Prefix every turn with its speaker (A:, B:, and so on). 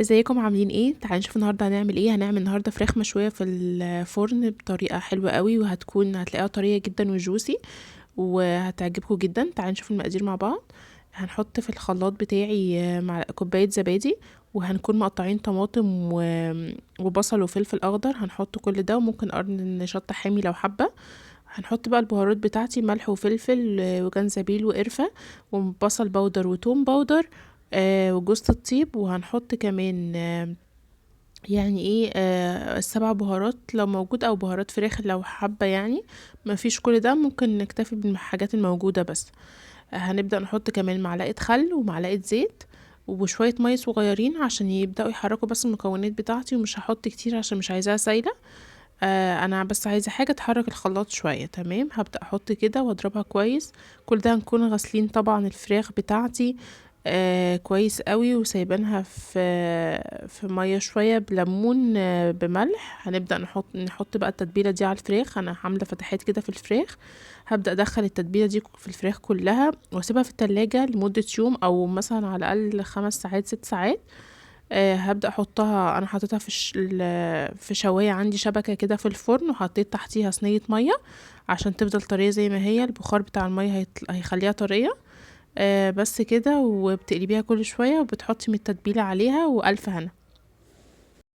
A: ازيكم عاملين ايه؟ تعالوا نشوف النهارده هنعمل ايه. هنعمل النهارده فراخ مشويه في الفرن بطريقه حلوه قوي، هتلاقيها طريه جدا وجوسي وهتعجبكم جدا. تعالوا نشوف المقادير مع بعض. هنحط في الخلاط بتاعي مع كوبايه زبادي، وهنكون مقطعين طماطم وبصل وفلفل اخضر. هنحط كل ده، وممكن قرن شطه حامي لو حابه. هنحط بقى البهارات بتاعتي: ملح وفلفل وجنزبيل وقرفه وبصل بودر وتوم بودر وجوز الطيب. وهنحط كمان يعني ايه السبع بهارات لو موجود، او بهارات فراخ لو حابة. يعني ما فيش كل ده، ممكن نكتفي بالحاجات الموجودة بس. هنبدأ نحط كمان معلقة خل ومعلقة زيت وشوية مية صغيرين عشان يبدأوا يحركوا بس المكونات بتاعتي. ومش هحط كتير عشان مش عايزاها سايلة. انا بس عايزة حاجة تحرك الخلاط شوية. تمام، هبدأ احط كده واضربها كويس. كل ده هنكون غاسلين طبعا الفراخ بتاعتي كويس قوي، وسايبينها في ميه شويه بليمون بملح. هنبدا نحط بقى التتبيله دي على الفراخ. انا عامله فتحات كده في الفراخ. هبدا ادخل التتبيله دي في الفراخ كلها واسيبها في التلاجة لمده يوم، او مثلا على الاقل 5 ساعات 6 ساعات. هبدا احطها. انا حطيتها في شوايه عندي شبكه كده في الفرن، وحطيت تحتيها صينيه ميه عشان تفضل طريه زي ما هي. البخار بتاع الميه هيخليها طريه. بس كده، وبتقلبيها كل شوية وبتحطي من التتبيلة عليها، وألف هنا.